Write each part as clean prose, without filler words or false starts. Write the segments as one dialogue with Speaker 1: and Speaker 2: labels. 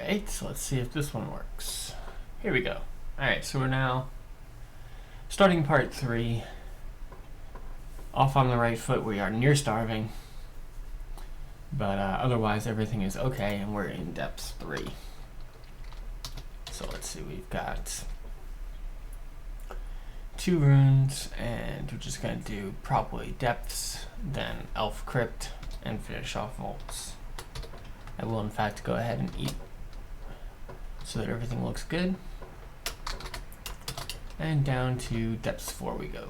Speaker 1: Alright, so let's see if this one works. Here we go. Alright, so we're now starting part 3. Off on the right foot, we are near starving. But otherwise everything is okay, and we're in depth 3. So let's see, we've got 2 runes, and we're just going to do probably depths, then elf crypt, and finish off vaults. I will in fact go ahead and eat so that everything looks good. And down to depths 4 we go.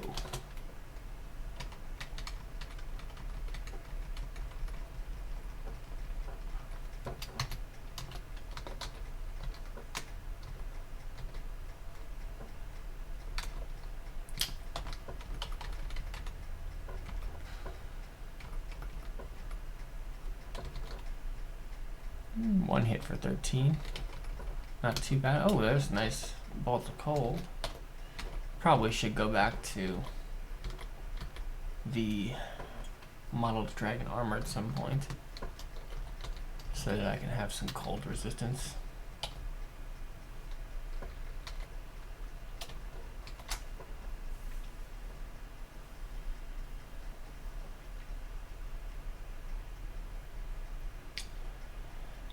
Speaker 1: One hit for 13. Not too bad. Oh, there's a nice bolt of coal. Probably should go back to the modeled dragon armor at some point so that I can have some cold resistance.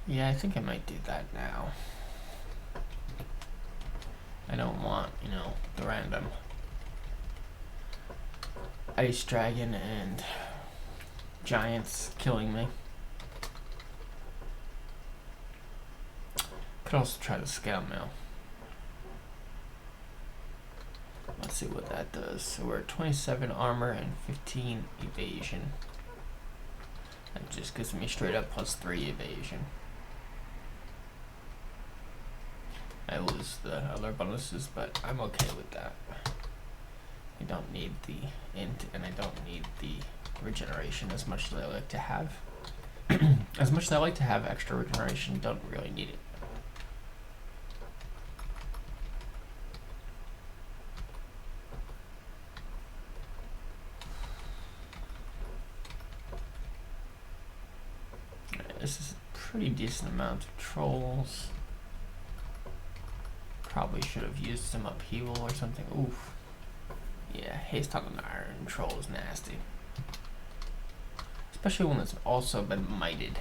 Speaker 1: Yeah, I think I might do that now. I don't want, the random ice dragon and giants killing me. Could also try the scale mail. Let's see what that does. So we're at 27 armor and 15 evasion. That just gives me straight up plus 3 evasion. I lose the other bonuses, but I'm okay with that. I don't need the int, and I don't need the regeneration as much as I like to have. As much as I like to have extra regeneration, don't really need it. Right, this is a pretty decent amount of trolls. Probably should have used some upheaval or something. Oof. Yeah, haste on an iron troll is nasty. Especially one that's also been mited.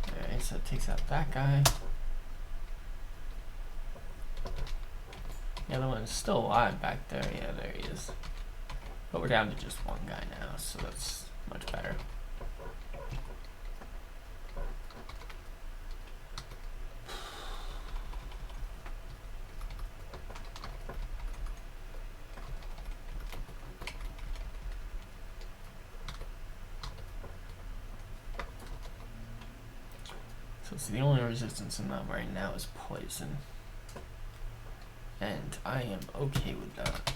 Speaker 1: Alright, so it takes out that guy. The other one's still alive back there. Yeah, there he is. But we're down to just one guy now, so that's much better. So the only resistance in that right now is poison. And I am okay with that.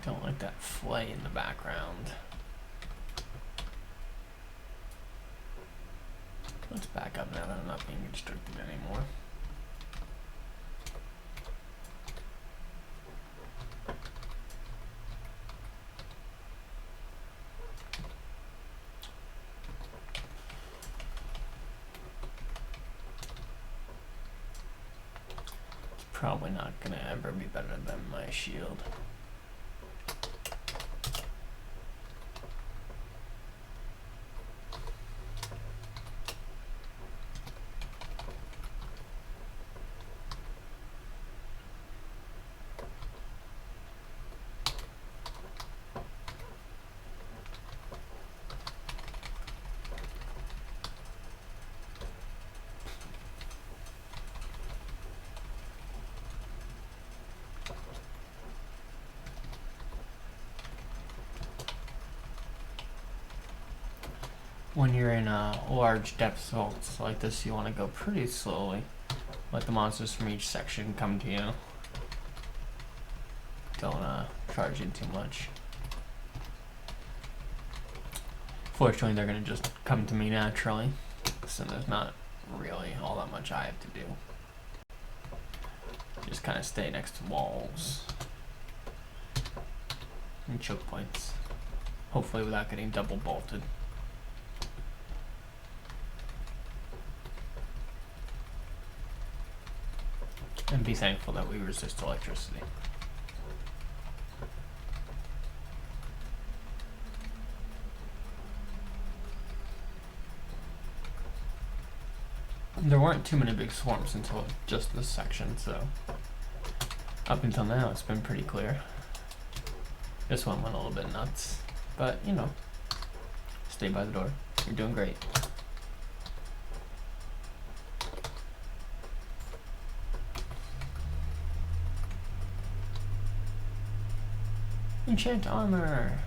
Speaker 1: Don't like that flay in the background. Let's back up now that I'm not being restricted anymore. It's probably not gonna ever be better than my shield. when you're in large depth vaults like this, you want to go pretty slowly. Let the monsters from each section come to you. Don't charge in too much. Fortunately, they're going to just come to me naturally, so there's not really all that much I have to do. Just kind of stay next to walls and choke points, hopefully without getting double bolted. And be thankful that we resist electricity. There weren't too many big swarms until just this section, so up until now it's been pretty clear. This one went a little bit nuts, but you know, stay by the door. You're doing great. Enchant armor.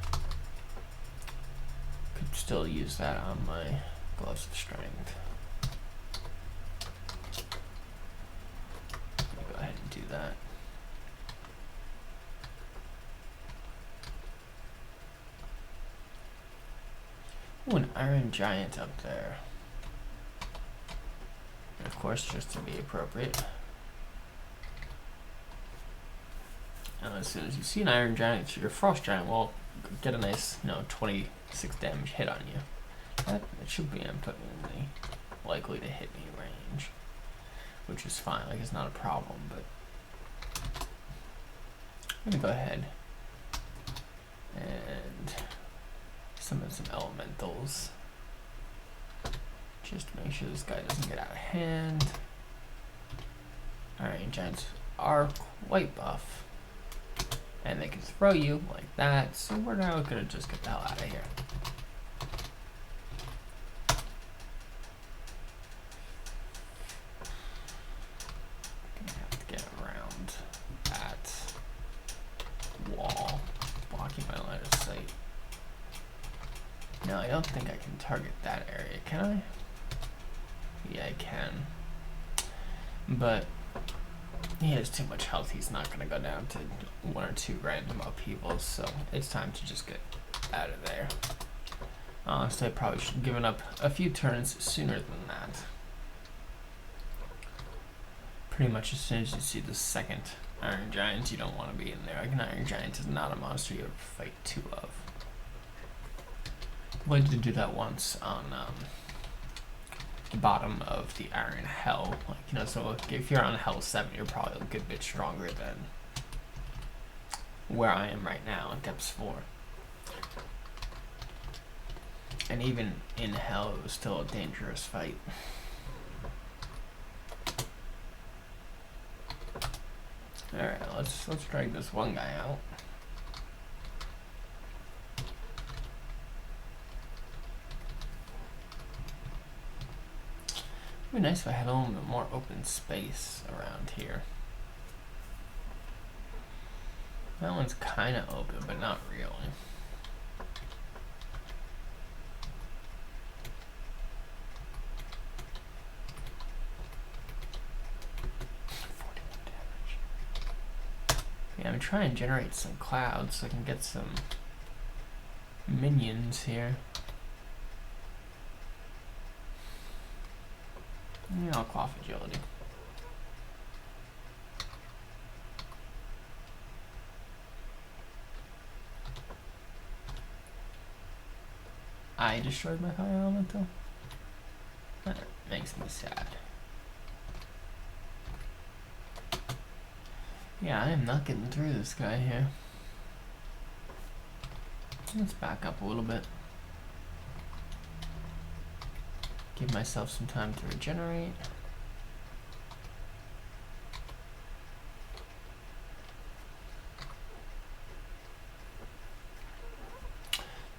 Speaker 1: Could still use that on my gloves of strength. Go ahead and do that. Ooh, an iron giant up there. And of course, just to be appropriate. And as soon as you see an iron giant, your frost giant will get a nice, 26 damage hit on you. That it should be perfectly likely to hit me range, which is fine. Like, it's not a problem. But I'm gonna go ahead and summon some elementals, just to make sure this guy doesn't get out of hand. Iron giants are quite buff, and they can throw you like that, so we're now gonna just get the hell out of here. Gonna have to get around that wall, blocking my line of sight. No, I don't think I can target that area, can I? Yeah, I can. But he has too much health. He's not going to go down to 1 or 2 random upheavals, so it's time to just get out of there. Honestly, I probably should have given up a few turns sooner than that. Pretty much as soon as you see the second Iron Giant, you don't want to be in there. Like, an Iron Giant is not a monster you ever fight 2 of. I did do that once on the bottom of the Iron Hell. Like, so if you're on Hell 7, you're probably a good bit stronger than where I am right now at Depths 4. And even in Hell, it was still a dangerous fight. Alright, let's drag this one guy out. It'd be nice if I had a little bit more open space around here. That one's kind of open, but not really. Yeah, I'm trying to generate some clouds so I can get some minions here. Yeah, I'll quaff agility. I destroyed my fire elemental? That makes me sad. Yeah, I am not getting through this guy here. Let's back up a little bit. Give myself some time to regenerate.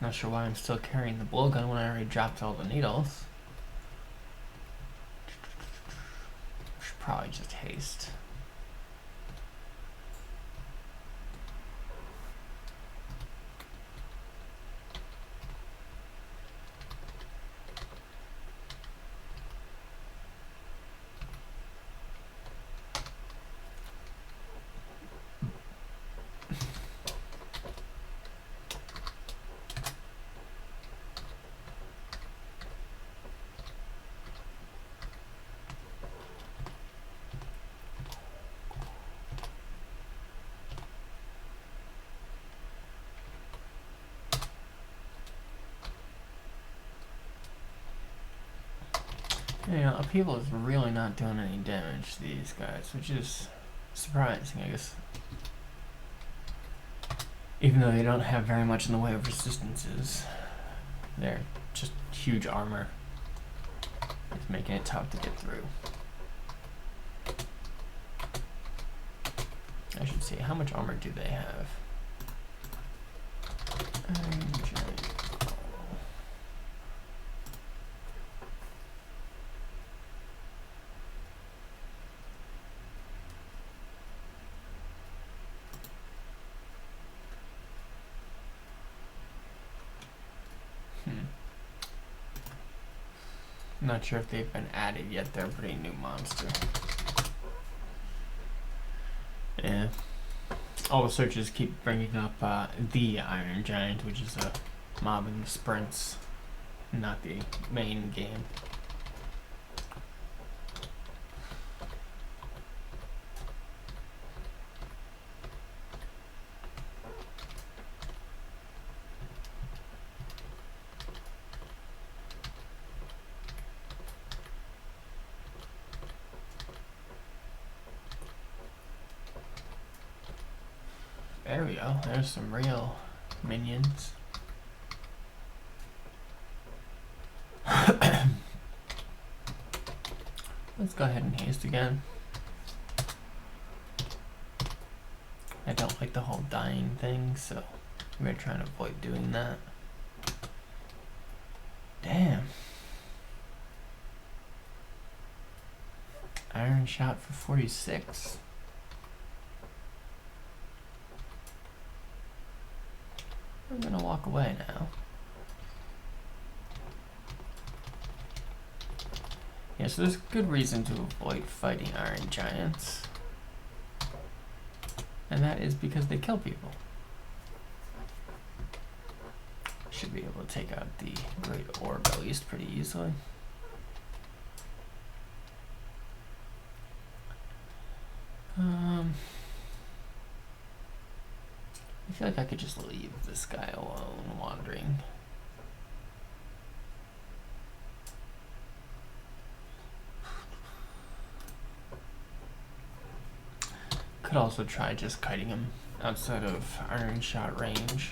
Speaker 1: Not sure why I'm still carrying the blowgun when I already dropped all the needles. Should probably just haste. You know, upheaval is really not doing any damage to these guys, which is surprising, I guess. Even though they don't have very much in the way of resistances, they're just huge armor. It's making it tough to get through. I should see, how much armor do they have? Not sure if they've been added yet. They're a pretty new monster. Yeah. All the searches keep bringing up the Iron Giant, which is a mob in the sprints, not the main game. There we go. There's some real minions. Let's go ahead and haste again. I don't like the whole dying thing, so I'm gonna try and avoid doing that. Damn. Iron shot for 46. I'm gonna walk away now. Yeah, so there's good reason to avoid fighting Iron Giants. And that is because they kill people. Should be able to take out the Great Orb at least pretty easily. I feel like I could just leave this guy alone wandering. Could also try just kiting him outside of iron shot range.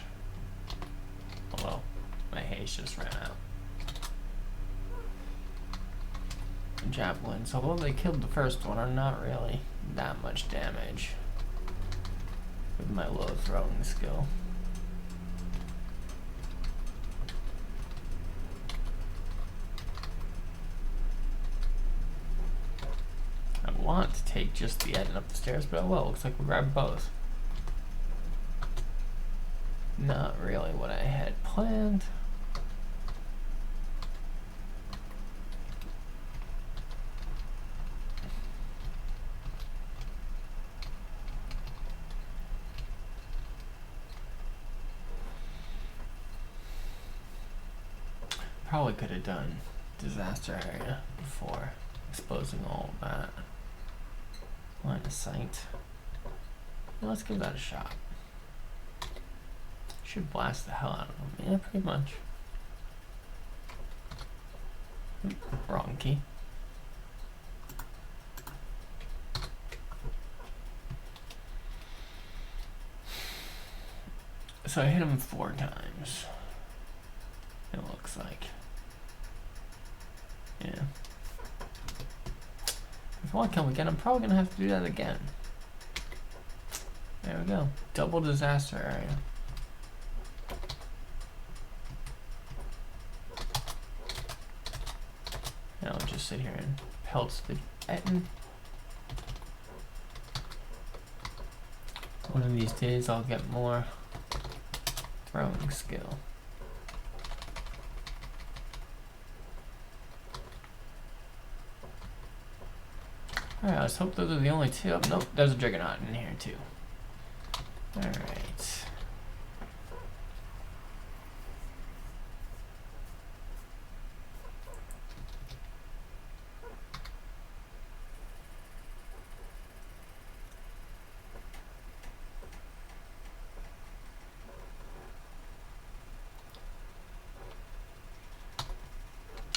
Speaker 1: Although my haste just ran out. Javelins, although they killed the first one, are not really that much damage with my low throwing skill. I want to take just the Eden up the stairs, but well, looks like we grabbed both. Not really what I had planned. Probably could have done disaster area before exposing all of that. Line of sight. Well, let's give that a shot. Should blast the hell out of them. Yeah, pretty much. Wrong key. So I hit him 4 times. It looks like. Yeah. If I want to kill him again, I'm probably going to have to do that again. There we go. Double disaster area. Now I'll just sit here and pelt the Etten. One of these days I'll get more throwing skill. Alright, let's hope those are the only 2. Oh, nope, there's a Juggernaut in here too. Alright.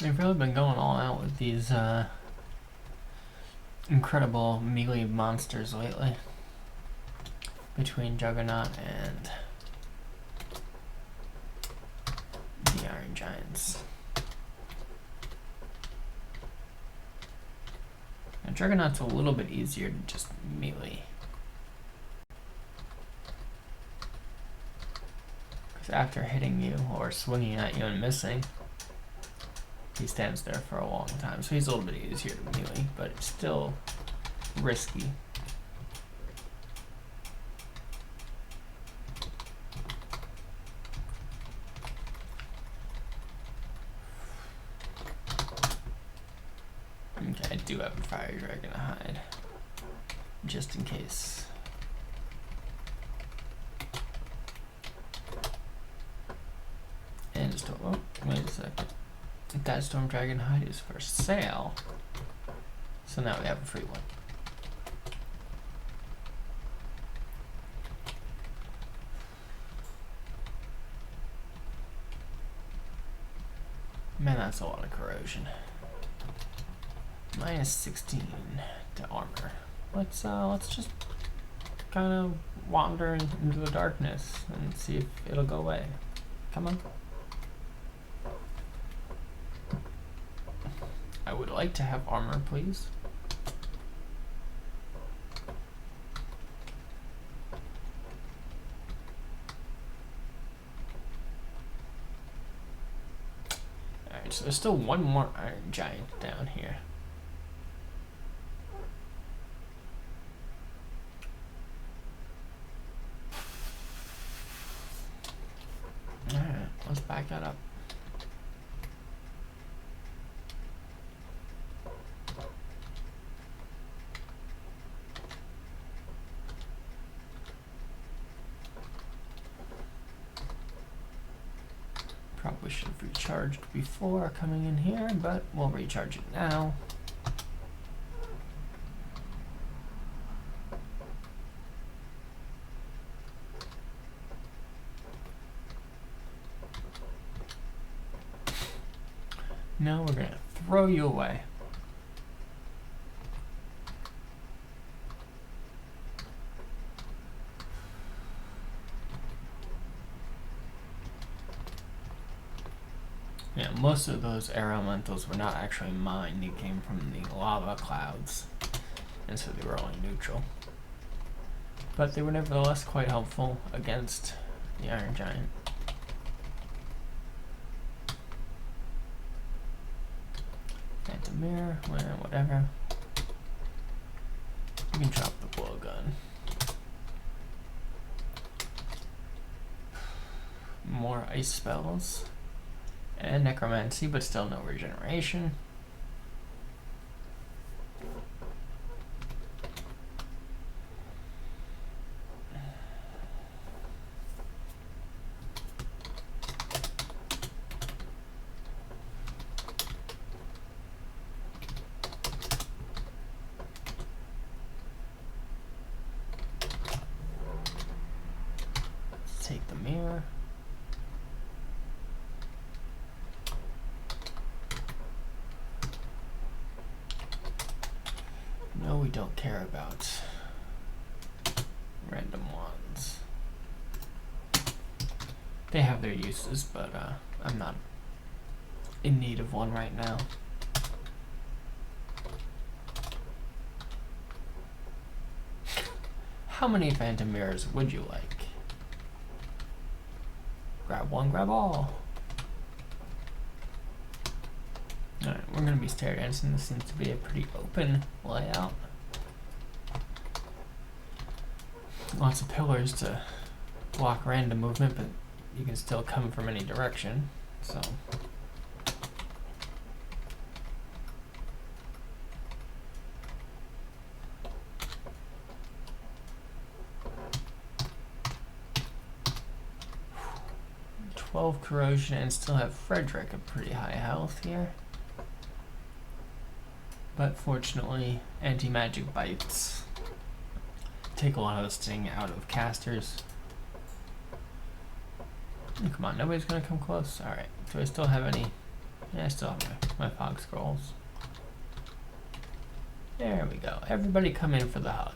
Speaker 1: They've really been going all out with these incredible melee monsters lately. Between Juggernaut and the Iron Giants. Now, Juggernaut's a little bit easier to just melee. Because after hitting you or swinging at you and missing, he stands there for a long time. So he's a little bit easier to melee, but it's still risky. Okay, I do have a fire dragon to hide, just in case. And a storm. Oh, wait a second. That storm dragon hide is for sale. So now we have a free one. Man, that's a lot of corrosion. Minus 16 to armor. Let's just kind of wander into the darkness and see if it'll go away. Come on. I would like to have armor, please. Alright, so there's still one more Iron Giant down here. Alright, let's back that up. Probably should have recharged before coming in here, but we'll recharge it now. No, we're gonna throw you away. Yeah, most of those air elementals were not actually mine. They came from the lava clouds, and so they were only neutral. But they were nevertheless quite helpful against the Iron Giant. Phantom Mirror, whatever. You can drop the blowgun. More ice spells. And necromancy, but still no regeneration. Let's take the mirror. No, we don't care about random ones. They have their uses, but I'm not in need of one right now. How many phantom mirrors would you like? Grab one, grab all. Alright, we're going to be stair dancing. This seems to be a pretty open layout. Lots of pillars to block random movement, but you can still come from any direction. So. "12 corrosion and still have Frederick at pretty high health here. But fortunately, anti-magic bites take a lot of the sting out of casters. Come on, nobody's gonna come close. Alright, do I still have any Yeah, I still have my fog scrolls. There we go. Everybody come in for the hug.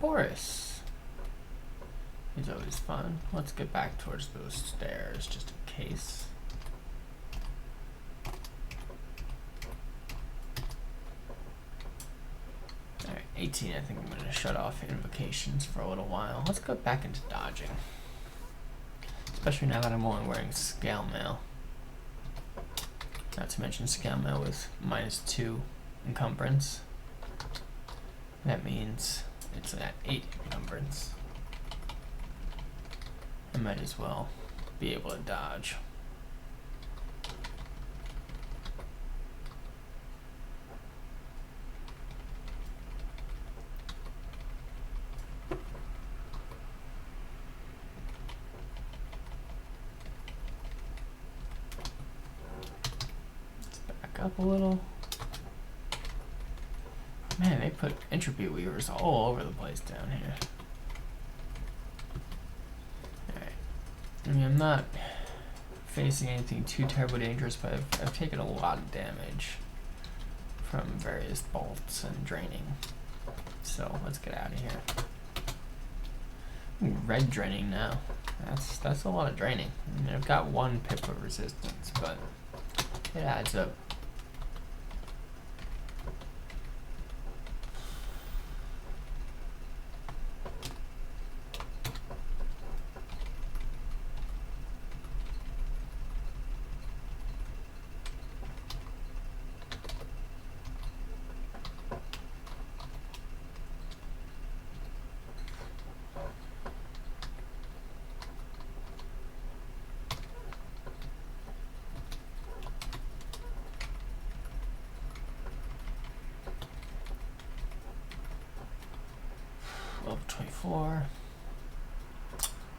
Speaker 1: Boris. He's always fun. Let's get back towards those stairs just in case. Alright, 18. I think I'm going to shut off invocations for a little while. Let's go back into dodging. Especially now that I'm only wearing scale mail. Not to mention scale mail with -2 encumbrance. That means it's at 8 encumbrance. I might as well be able to dodge. Let's back up a little. Man, they put entropy weavers all over the place down here. Alright. I mean, I'm not facing anything too terribly dangerous, but I've taken a lot of damage from various bolts and draining. So let's get out of here. Ooh, red draining now. That's a lot of draining. I mean, I've got 1 pip of resistance, but it adds up. Level 24.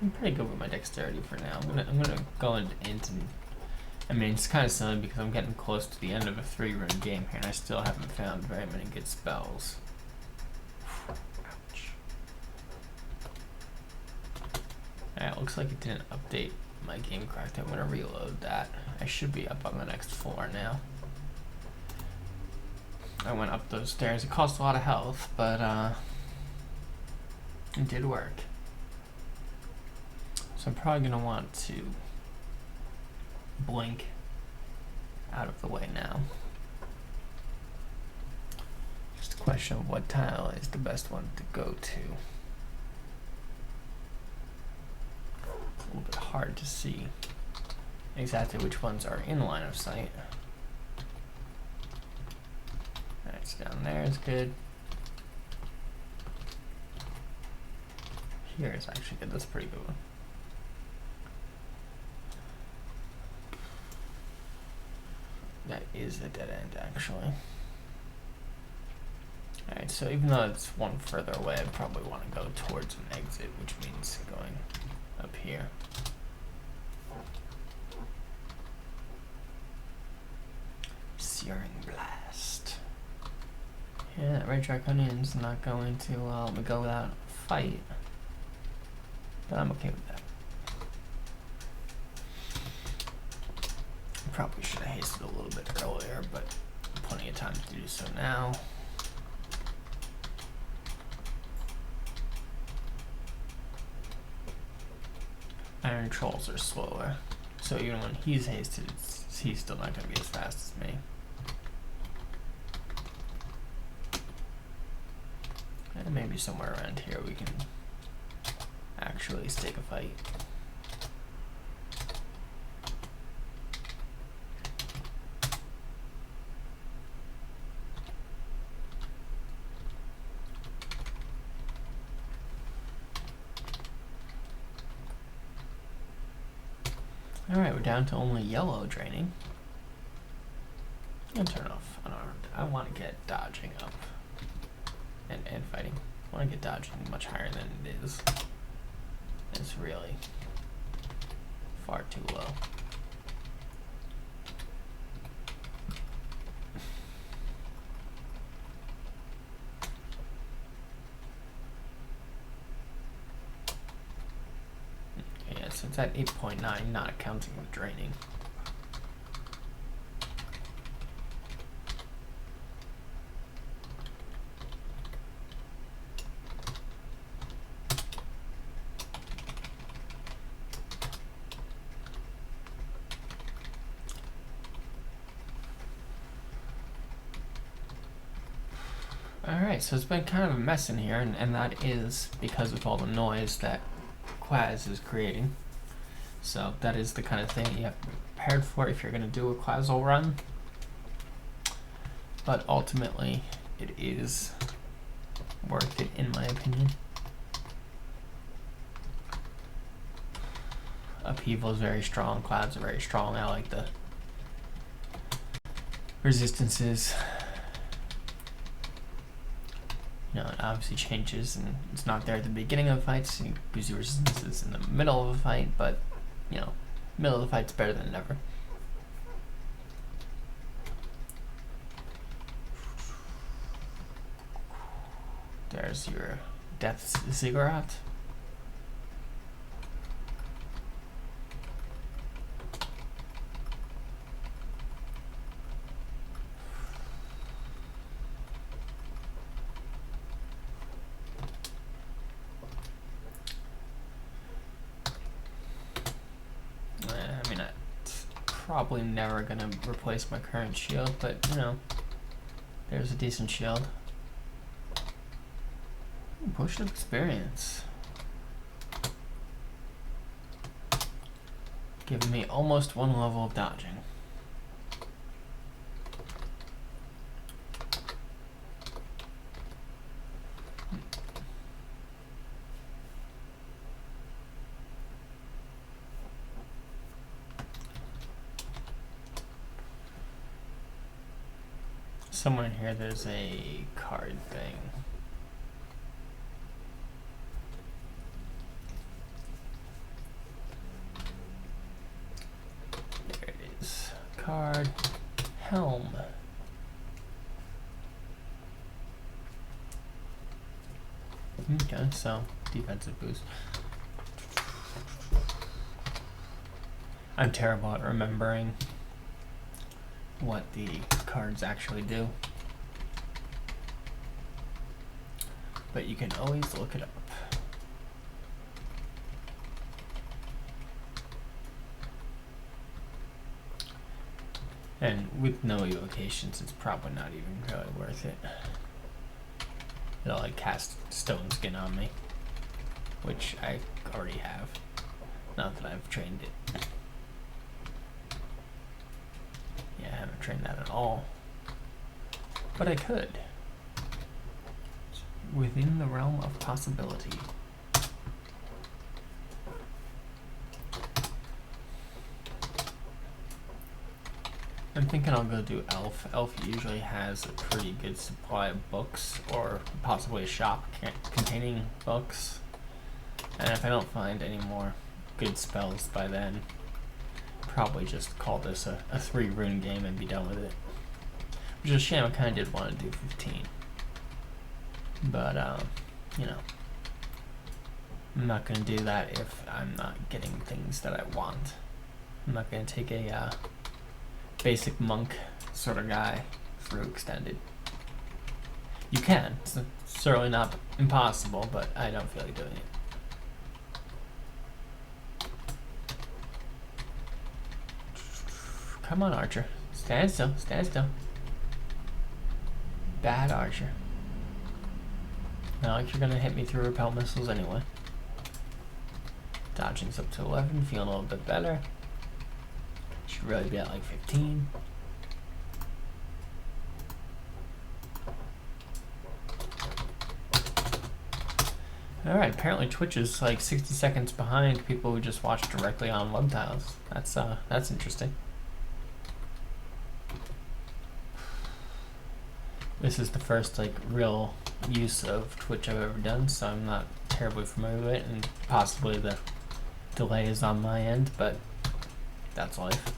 Speaker 1: I'm pretty good with my dexterity for now. I'm gonna go into int and I mean it's kind of silly because I'm getting close to the end of a 3-run game here and I still haven't found very many good spells. Ouch. Alright, looks like it didn't update my game cracked. I'm gonna reload that. I should be up on the next floor now. I went up those stairs. It cost a lot of health, but it did work. So I'm probably going to want to blink out of the way now. Just a question of what tile is the best one to go to. It's a little bit hard to see exactly which ones are in line of sight. Alright, so down there is good. Here is actually good. That's a pretty good one. That is a dead end, actually. Alright, so even though it's one further away, I probably want to go towards an exit, which means going up here. Searing Blast. Yeah, that Red Draconian's not going to go without a fight. But I'm okay with that. Probably should have hasted a little bit earlier, but plenty of time to do so now. Iron Trolls are slower, so even when he's hasted, he's still not going to be as fast as me. And maybe somewhere around here we can actually stake a fight. Alright, we're down to only yellow draining. And turn off unarmed. I want to get dodging up. And fighting. I want to get dodging much higher than it is. It's really far too low. so it's at 8.9, not accounting the draining. Alright, so it's been kind of a mess in here, and that is because of all the noise that Qaz is creating. So that is the kind of thing you have to be prepared for if you're going to do a Qazlal run. But ultimately, it is worth it, in my opinion. Upheaval is very strong, clouds are very strong. I like the resistances. You know, it obviously changes, and it's not there at the beginning of fights. It gives you resistances in the middle of a fight, but, you know, middle of the fight's better than never. There's your Death Ziggurat. I mean, it's probably never gonna replace my current shield, but, you know, there's a decent shield. Push of experience. Giving me almost one level of dodging. Somewhere in here there's a card thing. There it is. Card. Helm. Okay, so defensive boost. I'm terrible at remembering what the cards actually do, but you can always look it up. And with no evocations, it's probably not even really worth it. It'll like cast Stone Skin on me, which I already have. Not that I've trained it. Yeah, I haven't trained that at all. But I could. It's within the realm of possibility. I'm thinking I'll go do Elf. Elf usually has a pretty good supply of books, or possibly a shop containing books. And if I don't find any more good spells by then, probably just call this a 3 rune game and be done with it. Which is a shame. I kind of did want to do 15. But, you know, I'm not going to do that if I'm not getting things that I want. I'm not going to take a basic monk sort of guy through extended. You can. It's certainly not impossible, but I don't feel like doing it. Come on, Archer. Stand still. Stand still. Bad Archer. Not like you're gonna hit me through repel missiles anyway. Dodging's up to 11. Feeling a little bit better. Should really be at like 15. Alright, apparently Twitch is like 60 seconds behind people who just watch directly on web tiles. That's interesting. This is the first like real use of Twitch I've ever done, so I'm not terribly familiar with it, and possibly the delay is on my end, but that's life.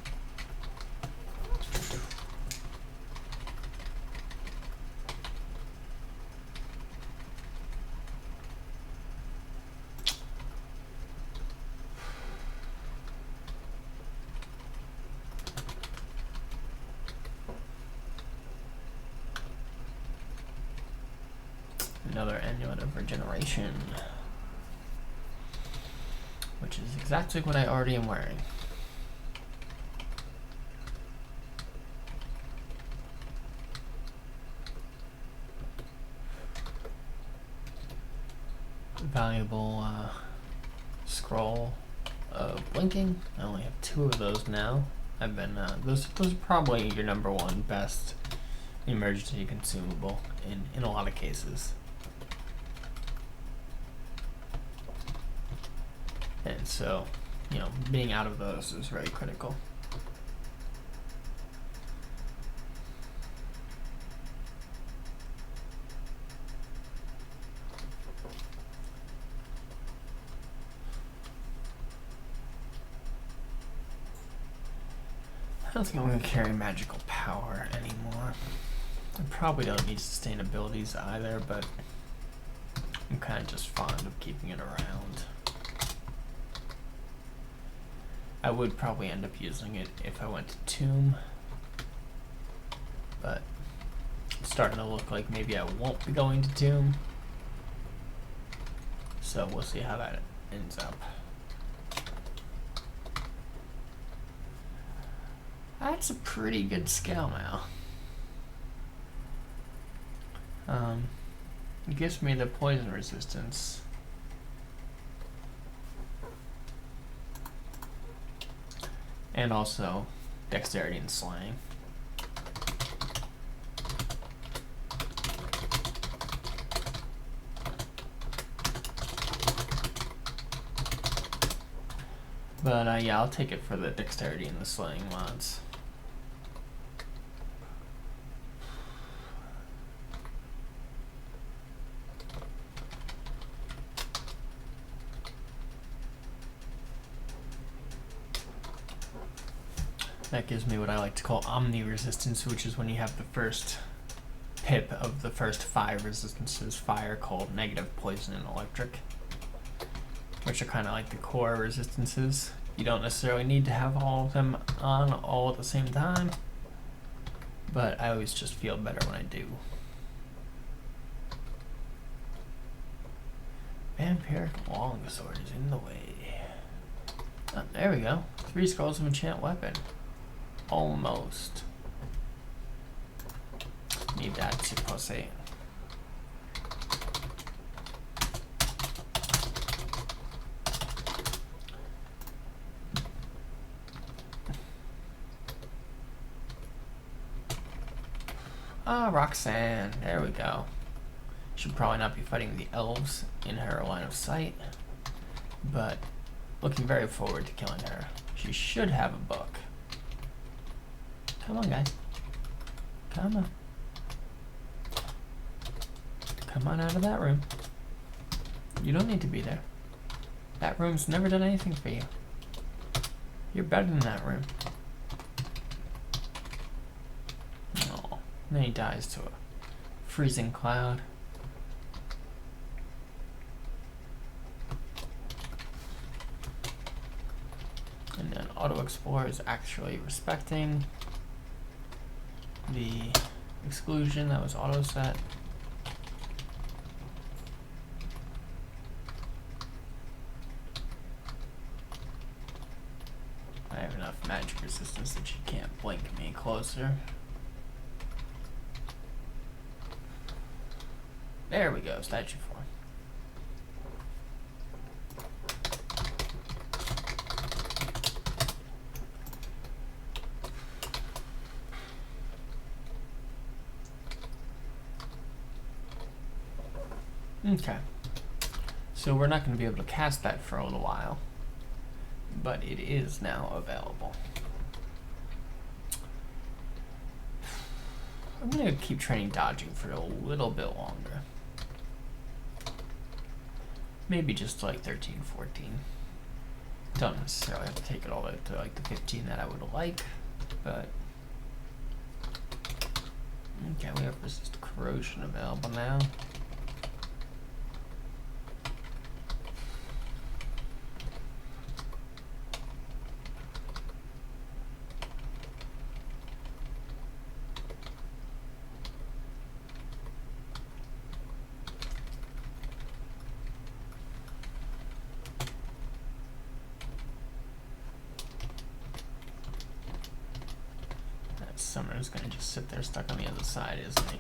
Speaker 1: Amulet of Regeneration, which is exactly what I already am wearing. Valuable scroll of blinking. I only have 2 of those now. I've been those are probably your number 1 best emergency consumable in a lot of cases. And so, you know, being out of those is very critical. I don't think I'm going to carry magical power anymore. I probably don't need sustain abilities either, but I'm kind of just fond of keeping it around. I would probably end up using it if I went to Tomb, but it's starting to look like maybe I won't be going to Tomb, so we'll see how that ends up. That's a pretty good scale now. It gives me the poison resistance. And also dexterity and slaying. But yeah, I'll take it for the dexterity and the slaying mods. That gives me what I like to call omni resistance, which is when you have the first pip of the first 5 resistances: fire, cold, negative, poison, and electric, which are kind of like the core resistances. You don't necessarily need to have all of them on all at the same time, but I always just feel better when I do. Vampiric longsword is in the way. Oh, there we go. 3 scrolls of enchant weapon. Almost. Need that to posse. Ah, Roxanne. There we go. Should probably not be fighting the elves in her line of sight, but looking very forward to killing her. She should have a book. Come on, guys. Come on. Come on out of that room. You don't need to be there. That room's never done anything for you. You're better than that room. Oh, then he dies to a freezing cloud. And then Auto Explorer is actually respecting the exclusion that was auto set. I have enough magic resistance that you can't blink me closer. There we go, statue form. Okay, so we're not going to be able to cast that for a little while, but it is now available. I'm going to keep training dodging for a little bit longer. Maybe just like 13, 14. Don't necessarily have to take it all the way to like the 15 that I would like, but okay, we have resist corrosion available now. Summer's gonna just sit there stuck on the other side, isn't he?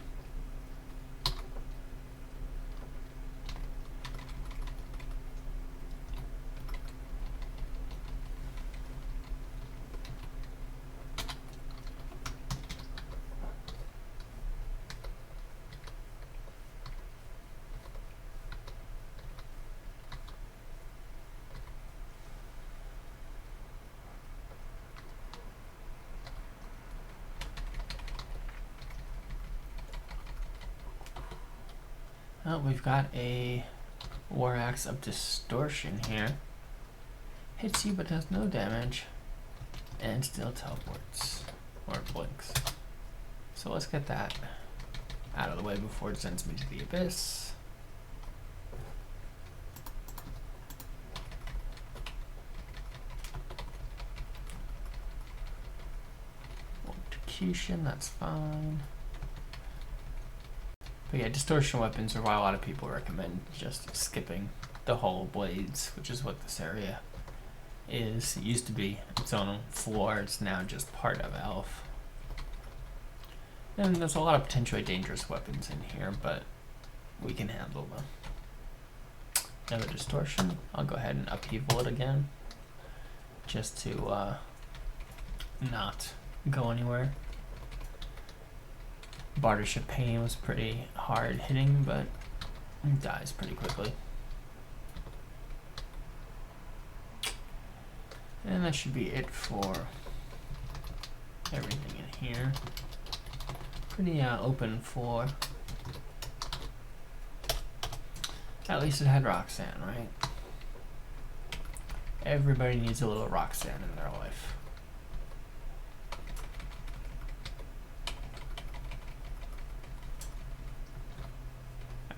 Speaker 1: Oh, we've got a War Axe of Distortion here. Hits you but does no damage. And still teleports. Or blinks. So let's get that out of the way before it sends me to the abyss. Execution, that's fine. But yeah, distortion weapons are why a lot of people recommend just skipping the whole blades, which is what this area is. It used to be its own floor, it's now just part of Elf. And there's a lot of potentially dangerous weapons in here, but we can handle them. Another distortion. I'll go ahead and upheaval it again, just to not go anywhere. Bartership Pain was pretty hard hitting, but it dies pretty quickly. And that should be it for everything in here. Pretty open floor. At least it had Roxanne, right? Everybody needs a little Roxanne in their life.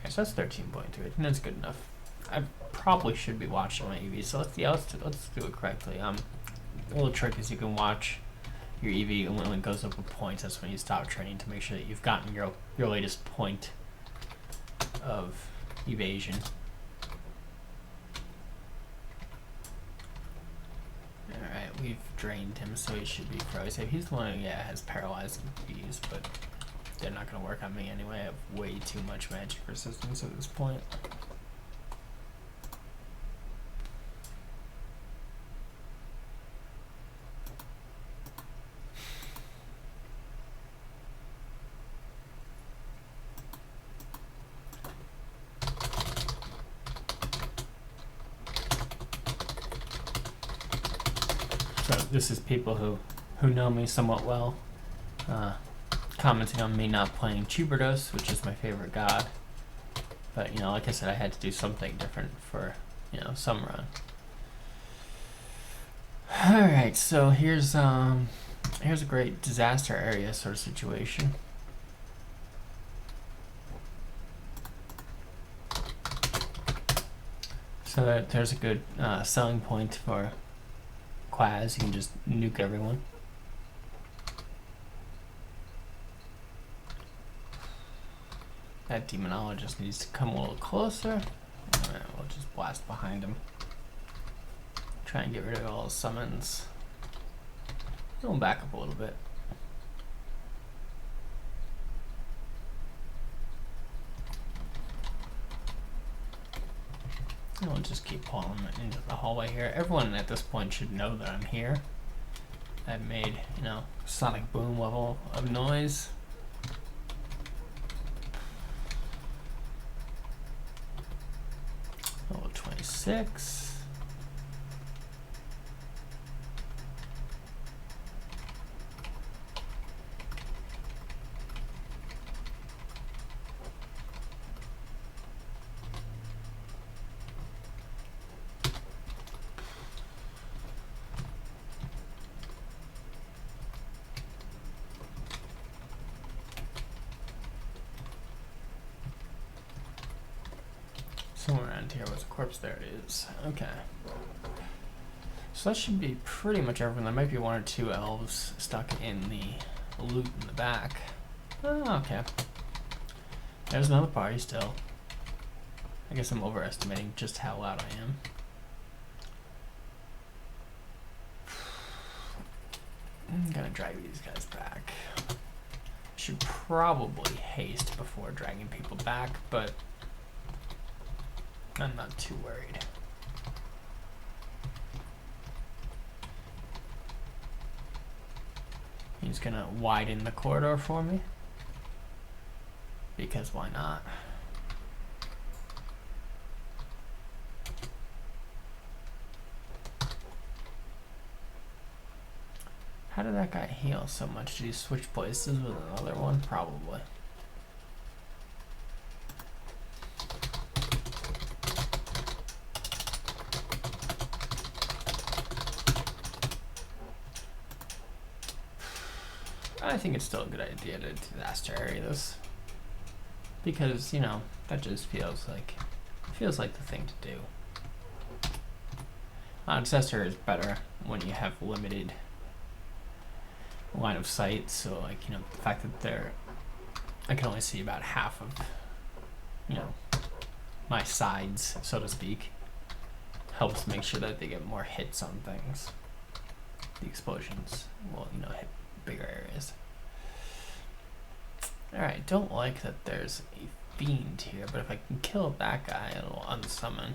Speaker 1: So that's 13.2. I think that's good enough. I probably should be watching my EV, so let's do it correctly. A little trick is you can watch your EV, and when it goes up a point, that's when you stop training to make sure that you've gotten your latest point of evasion. Alright, we've drained him, so he should be fairly safe. He's the one who has paralyzed EVs, but they're not going to work on me anyway. I have way too much magic resistance at this point. So this is people who know me somewhat well. Commenting on me not playing Tuberdos, which is my favorite god. But, like I said, I had to do something different for, some run. Alright, so here's a great disaster area sort of situation. So there's a good selling point for Qaz. You can just nuke everyone. That demonologist needs to come a little closer. Alright, we'll just blast behind him. Try and get rid of all his summons. We'll back up a little bit. And we'll just keep pulling him into the hallway here. Everyone at this point should know that I'm here. I've made, sonic boom level of noise. Level 26. Somewhere around here was a corpse. There it is. Okay. So that should be pretty much everything. There might be one or two elves stuck in the loot in the back. Oh, okay. There's another party still. I guess I'm overestimating just how loud I am. I'm gonna to drag these guys back. Should probably haste before dragging people back, but I'm not too worried. He's gonna widen the corridor for me, because why not? How did that guy heal so much? Did he switch places with another one? Probably. I think it's still a good idea to disaster area this, because, you know, that just feels like the thing to do. Disaster is better when you have limited line of sight, so, like, you know, the fact that I can only see about half of, you know, my sides, so to speak, helps make sure that they get more hits on things. The explosions will, you know, hit bigger areas. Alright, don't like that there's a fiend here, but if I can kill that guy, it'll unsummon.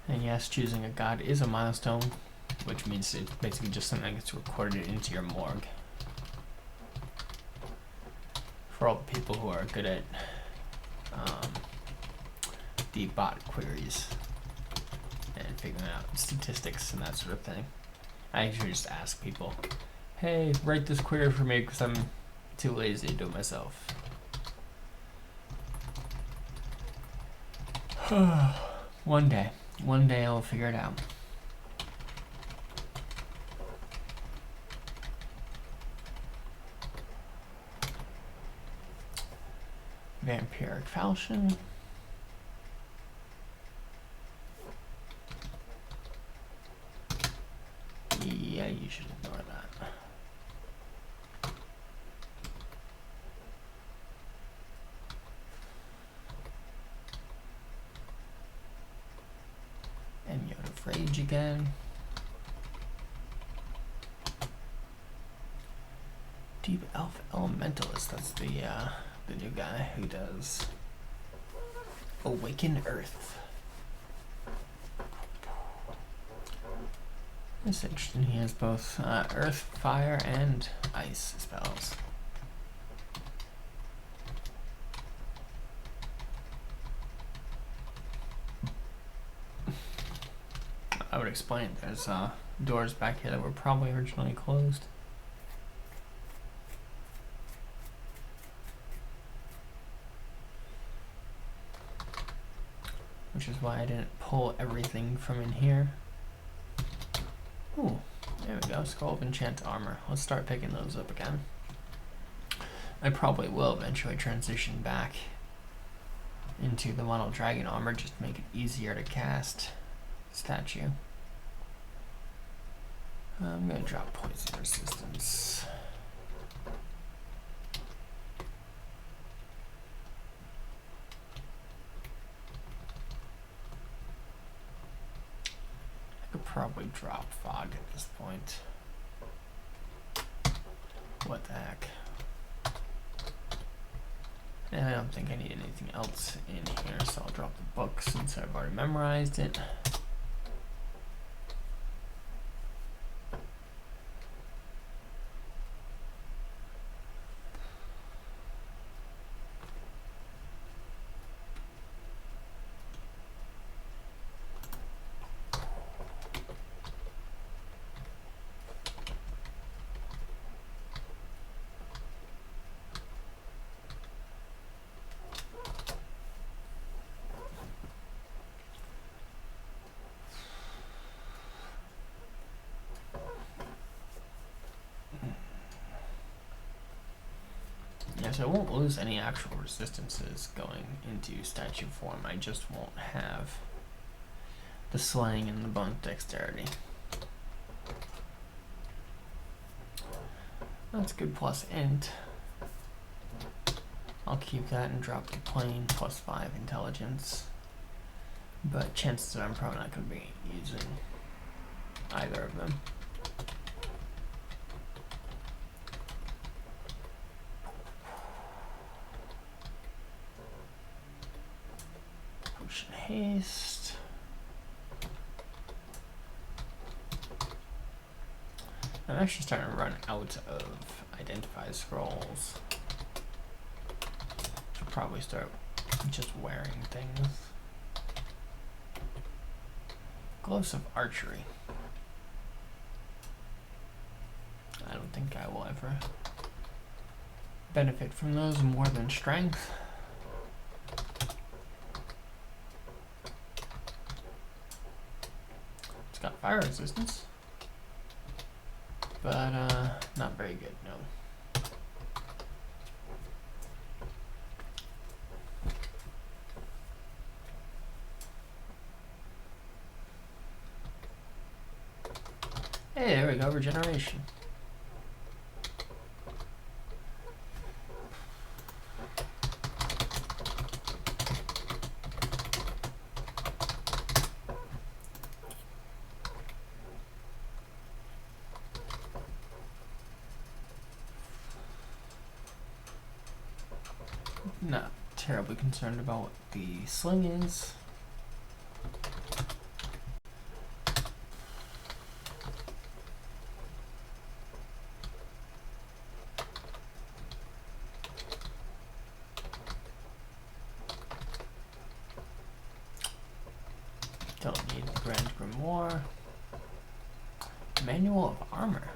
Speaker 1: And yes, choosing a god is a milestone, which means it's basically just something that gets recorded into your morgue. For all the people who are good at the bot queries and figuring out statistics and that sort of thing, I usually just ask people, hey, write this query for me because I'm too lazy to do it myself. One day I'll figure it out. Vampiric falchion. Yeah, you should ignore that. And Yod of Rage again. Deep Elf Elementalist, that's the new guy who does Awaken Earth. It's interesting, he has both earth, fire, and ice spells. I would explain, there's doors back here that were probably originally closed. Which is why I didn't pull everything from in here. Ooh, there we go, Skull of Enchant Armor. Let's start picking those up again. I probably will eventually transition back into the Mono Dragon Armor just to make it easier to cast statue. I'm going to drop Poison Resistance. Probably drop Fog at this point. What the heck? And I don't think I need anything else in here, so I'll drop the book since I've already memorized it. So I won't lose any actual resistances going into statue form. I just won't have the slaying and the bone dexterity. That's good plus int. I'll keep that and drop the plane +5 intelligence. But chances are I'm probably not going to be using either of them. Potion haste. I'm actually starting to run out of identify scrolls. Should probably start just wearing things. Gloves of archery. I don't think I will ever benefit from those more than strength. It's got fire resistance, but not very good, no. Hey, there we go, regeneration. Not terribly concerned about what the sling is. Don't need the Grand Grimoire. Manual of Armor.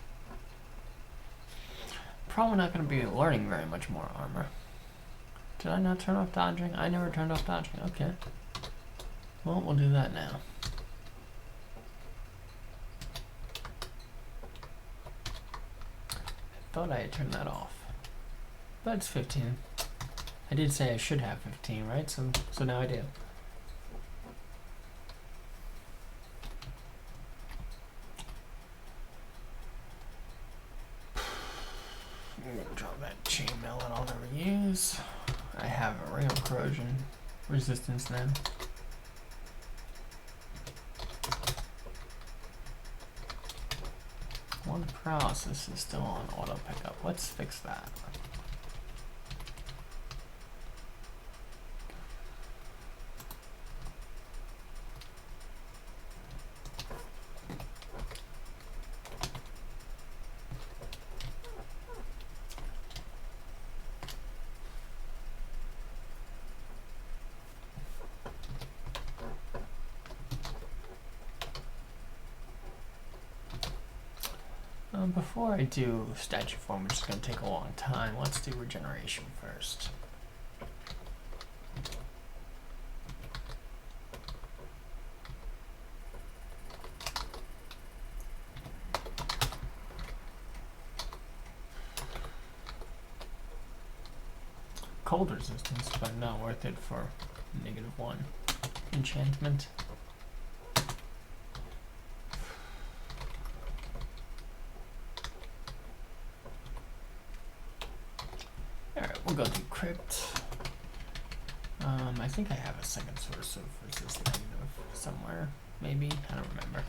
Speaker 1: Probably not going to be learning very much more armor. Did I not turn off dodging? I never turned off dodging. Okay. Well, we'll do that now. I thought I had turned that off. But it's 15. I did say I should have 15, right? So now I do. I'm gonna drop that chainmail that I'll never use. I have a ring of corrosion resistance now. One paralysis is still on auto pickup. Let's fix that. Before I do statue form, which is going to take a long time, let's do regeneration first. Cold resistance, but not worth it for -1 enchantment. Alright, we'll go to Crypt. I think I have a second source of resist negative somewhere, maybe? I don't remember.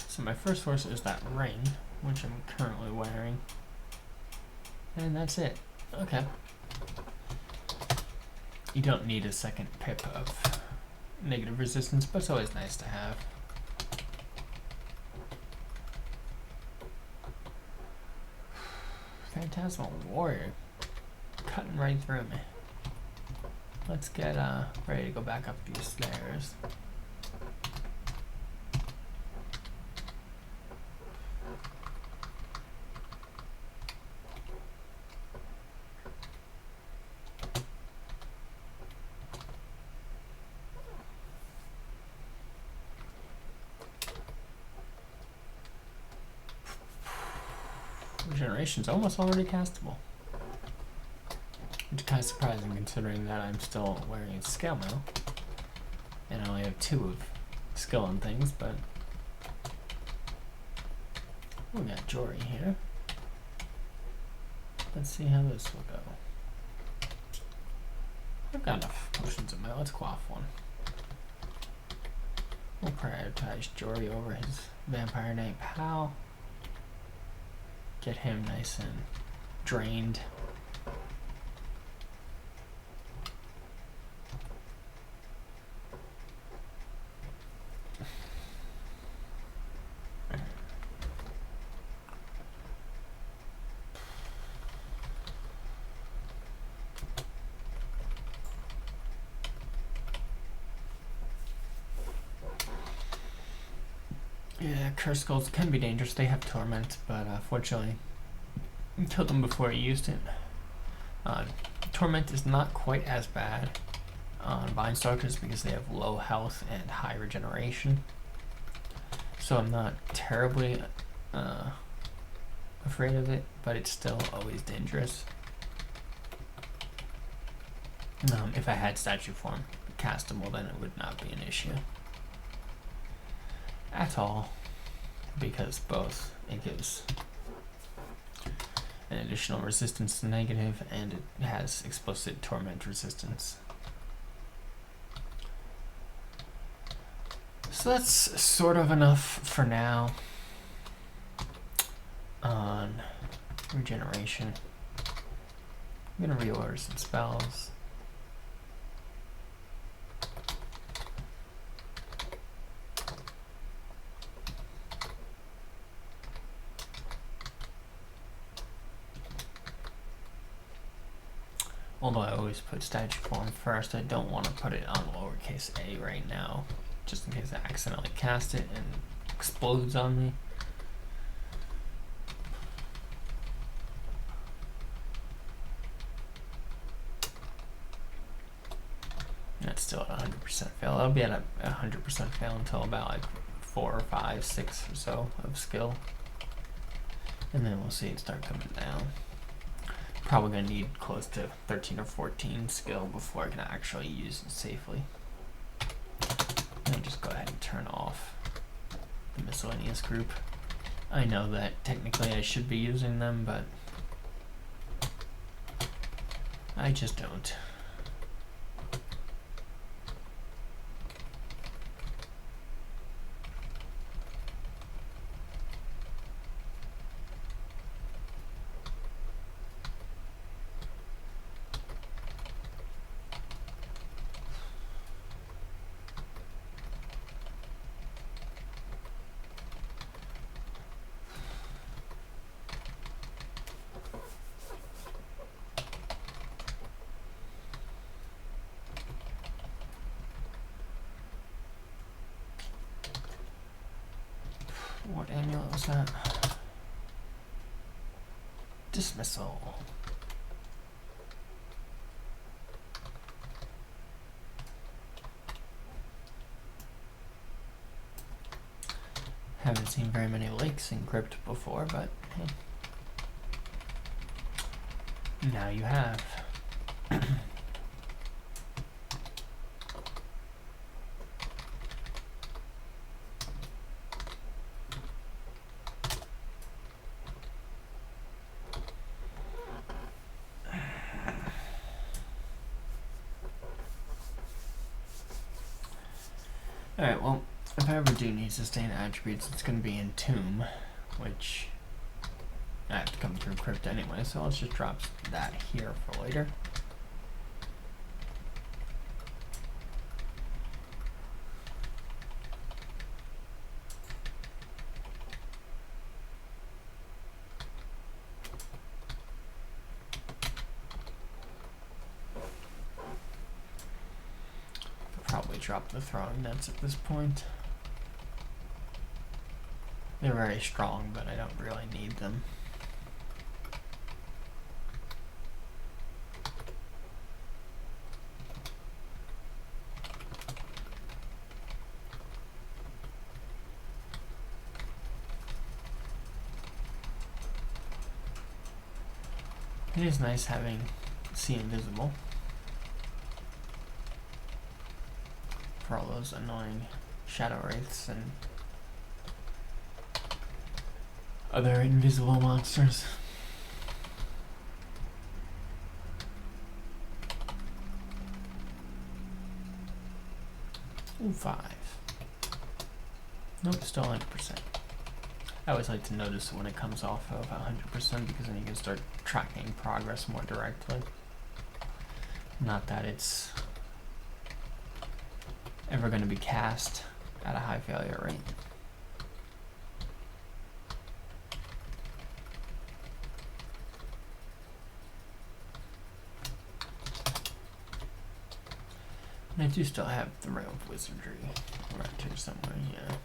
Speaker 1: So my first source is that ring, which I'm currently wearing. And that's it. Okay. You don't need a second pip of negative resistance, but it's always nice to have. Phantasmal Warrior. Cutting right through me. Let's get ready to go back up these stairs. Regeneration's almost already castable. Which is kind of surprising considering that I'm still wearing a scale mail. And I only have 2 of skill and things, but we got Jory here. Let's see how this will go. I've got enough potions in my. Let's quaff one. We'll prioritize Jory over his Vampire Knight pal. Get him nice and drained. Yeah, Curse Skulls can be dangerous. They have Torment, but fortunately, I killed them before I used it. Torment is not quite as bad on Vine Stalkers because they have low health and high regeneration. So I'm not terribly afraid of it, but it's still always dangerous. If I had statue form castable, then it would not be an issue at all, because both it gives an additional resistance to negative and it has explicit torment resistance. So that's sort of enough for now on regeneration. I'm gonna reorder some spells. Although I always put statue form first, I don't want to put it on lowercase a right now, just in case I accidentally cast it and explodes on me. That's still at 100% fail. I'll be at a 100% fail until about like 4 or 5, 6 or so of skill. And then we'll see it start coming down. Probably gonna need close to 13 or 14 skill before I can actually use it safely. And just go ahead and turn off the miscellaneous group. I know that technically I should be using them, but I just don't. What amulet was that? Dismissal. Haven't seen very many lakes in Crypt before, but hey. Now you have. Alright, well, if I ever do need sustained attributes, it's going to be in Tomb, which I have to come through Crypt anyway, so let's just drop that here for later. Probably drop the throwing nets at this point. They're very strong, but I don't really need them. It is nice having see invisible for all those annoying shadow wraiths and other invisible monsters. Ooh, 5. Nope, still 100%. I always like to notice when it comes off of 100% because then you can start tracking progress more directly. Not that it's ever going to be cast at a high failure rate. And I do still have the Realm of Wizardry around here somewhere, yeah.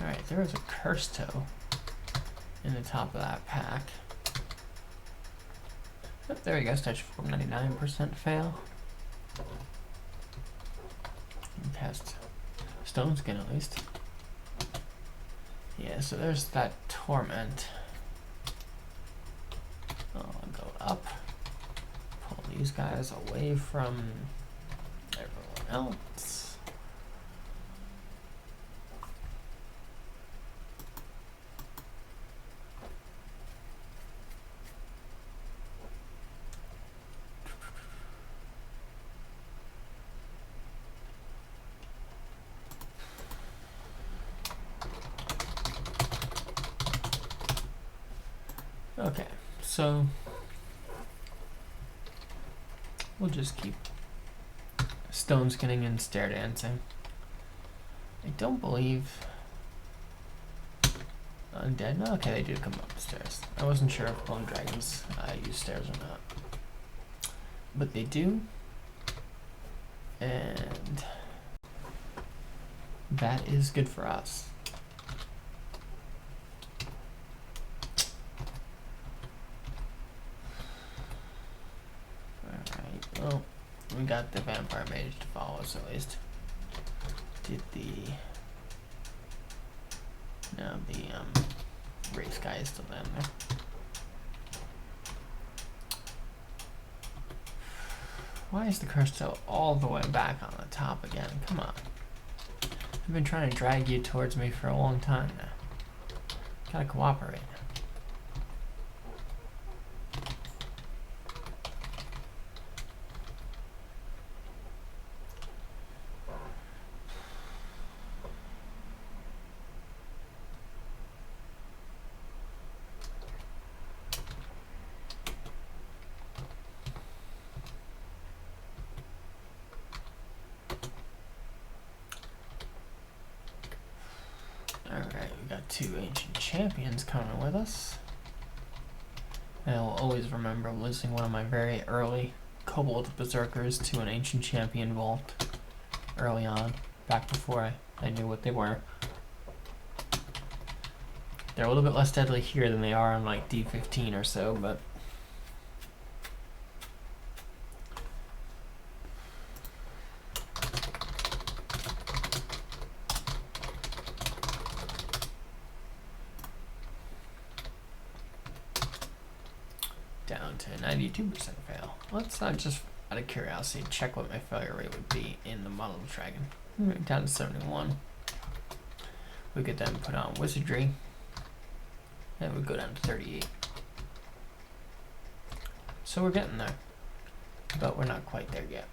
Speaker 1: Alright, there is a curse toe in the top of that pack. Oh, there we go, Statue Form 99% fail. And cast Stone Skin at least. Yeah, so there's that Torment. I'll go up, pull these guys away from everyone else. Okay, so we'll just keep stone skinning and stair dancing. I don't believe undead. No, okay, they do come up the stairs. I wasn't sure if bone dragons use stairs or not, but they do, and that is good for us. Well, we got the vampire mage to follow us at least. Did the race guy is still down there. Why is the curse toe all the way back on the top again? Come on. I've been trying to drag you towards me for a long time now. Gotta cooperate. Alright, we got 2 ancient champions coming with us. And I will always remember losing one of my very early kobold berserkers to an ancient champion vault early on, back before I knew what they were. They're a little bit less deadly here than they are on like D15 or so, but down to 92% fail. Let's just out of curiosity check what my failure rate would be in the model dragon. Down to 71. We could then put on wizardry. And we go down to 38. So we're getting there, but we're not quite there yet.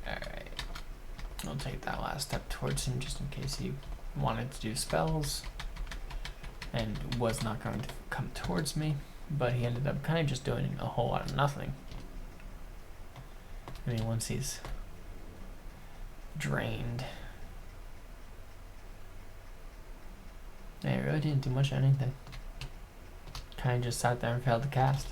Speaker 1: Alright, I'll take that last step towards him just in case he wanted to do spells and was not going to come towards me, but he ended up kind of just doing a whole lot of nothing. I mean, once he's drained, yeah, he really didn't do much of anything. Kind of just sat there and failed to cast.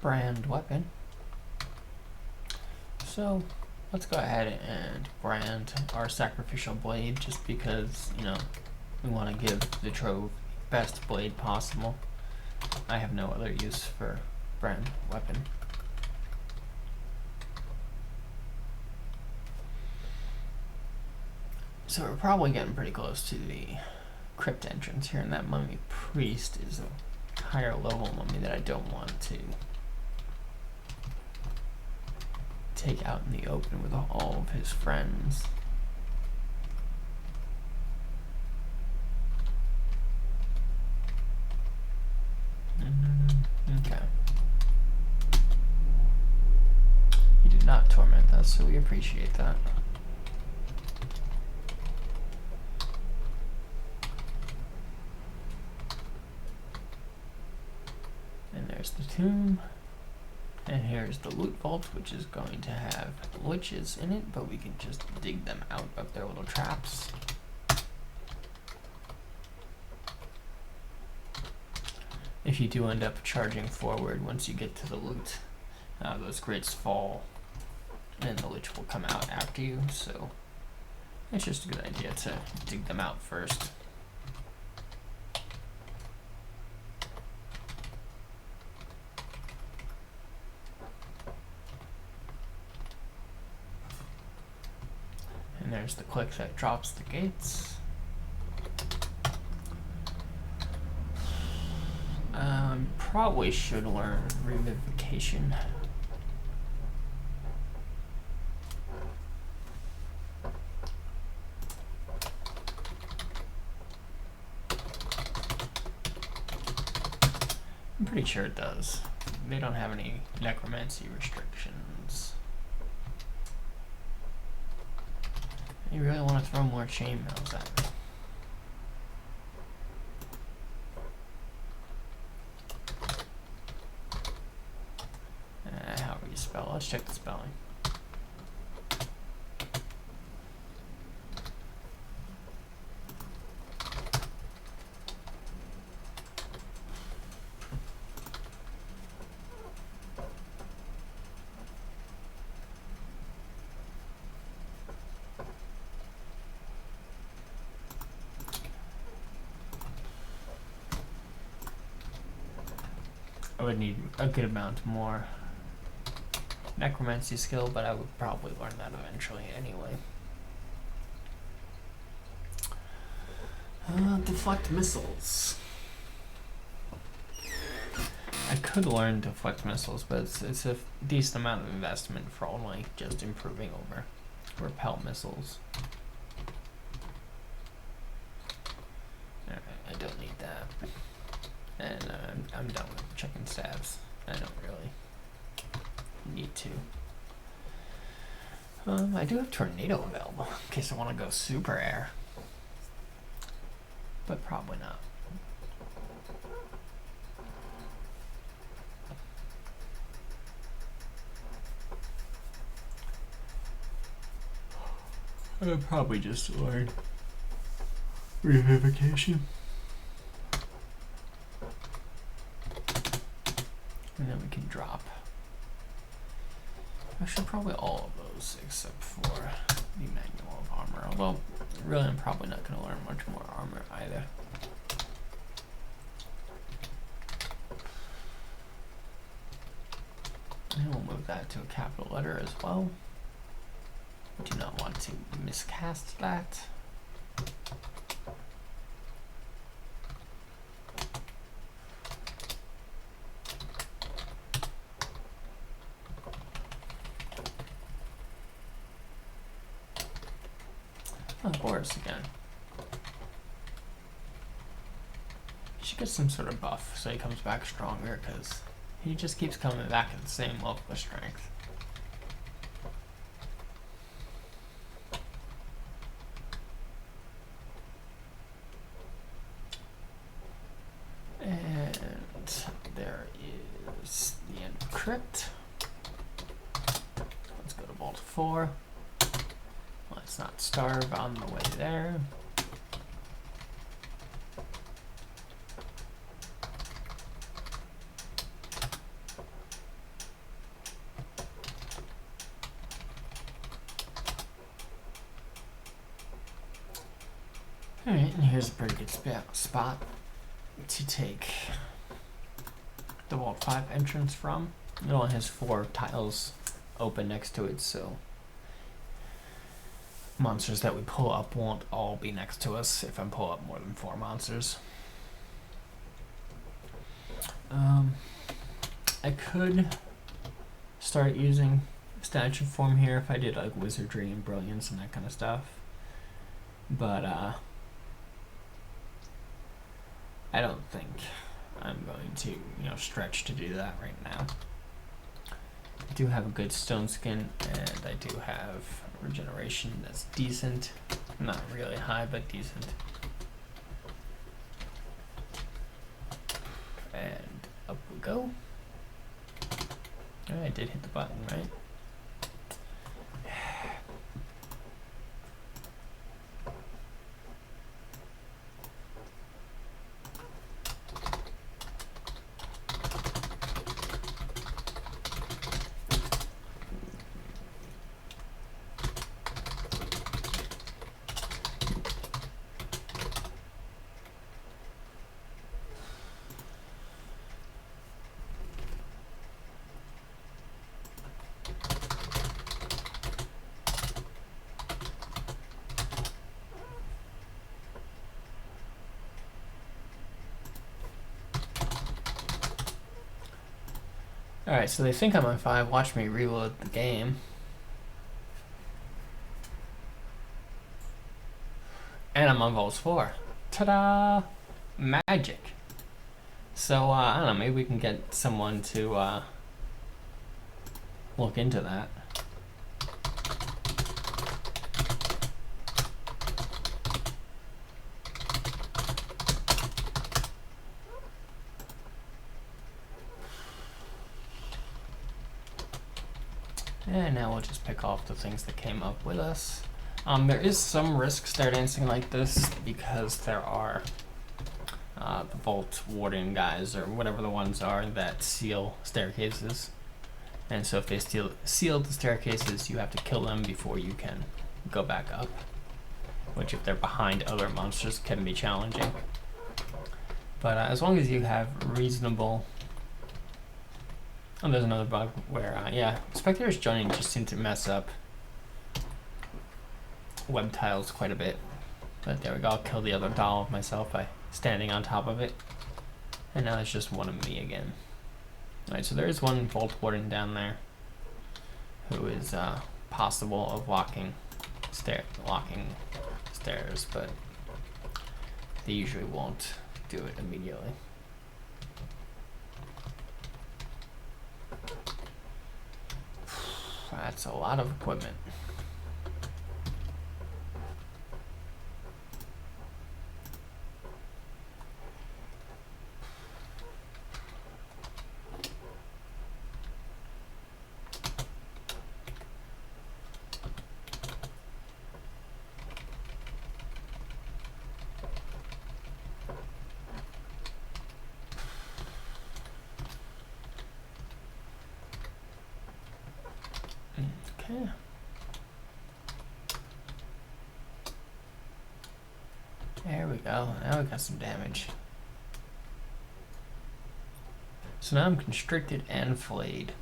Speaker 1: brand weapon. So let's go ahead and brand our sacrificial blade, just because, you know, we want to give the trove best blade possible. I have no other use for brand weapon. So we're probably getting pretty close to the crypt entrance here, and that mummy priest is a higher level mummy that I don't want to take out in the open with all of his friends. Okay. He did not torment us, so we appreciate that. And there's the tomb. And here's the loot vault, which is going to have witches in it, but we can just dig them out of their little traps. If you do end up charging forward once you get to the loot, those crates fall and the lich will come out after you, so it's just a good idea to dig them out first. And there's the click that drops the gates. Probably should learn revivification. I'm pretty sure it does. They don't have any necromancy restrictions. You really want to throw more chainmails at me? How do you spell? Let's check the spelling. I would need a good amount more necromancy skill, but I would probably learn that eventually anyway.
Speaker 2: Deflect missiles.
Speaker 1: I could learn deflect missiles, but it's a decent amount of investment for only just improving over repel missiles. Alright, I don't need that. And I'm done with checking stats. I don't really need to. I do have tornado available in case I want to go super air, but probably not. I would probably just learn revivification. And then we can drop. Actually, probably all of those except for the manual of armor. Although, really, I'm probably not going to learn much more armor either. And we'll move that to a capital letter as well. Do not want to miscast that. Of course, again. He should get some sort of buff so he comes back stronger, because he just keeps coming back at the same level of strength. And there is the end of crypt. Let's go to Vault 4. Let's not starve on the way there. Alright, and here's a pretty good spot to take the Vault 5 entrance from. It only has 4 tiles open next to it, so monsters that we pull up won't all be next to us if I pull up more than 4 monsters. I could start using statue form here if I did like wizardry and brilliance and that kind of stuff, but I don't think I'm going to, stretch to do that right now. I do have a good stone skin, and I do have regeneration that's decent. Not really high, but decent. And up we go. I did hit the button, right? Alright, so they think I'm on 5. Watch me reload the game. And I'm on Vault 4. Ta-da! Magic! So, I don't know, maybe we can get someone to look into that. And now we'll just pick off the things that came up with us. There is some risk stair dancing like this because there are the Vault Warden guys, or whatever the ones are, that seal staircases. And so if they seal the staircases, you have to kill them before you can go back up. Which, if they're behind other monsters, can be challenging. But as long as you have reasonable... Oh, there's another bug where, spectators joining just seem to mess up web tiles quite a bit. But there we go, I'll kill the other doll of myself by standing on top of it. And now it's just one of me again. Alright, so there is one Vault Warden down there who is possible of locking stairs, but they usually won't do it immediately. That's a lot of equipment. Okay. There we go. Now we got some damage. So now I'm constricted and flayed.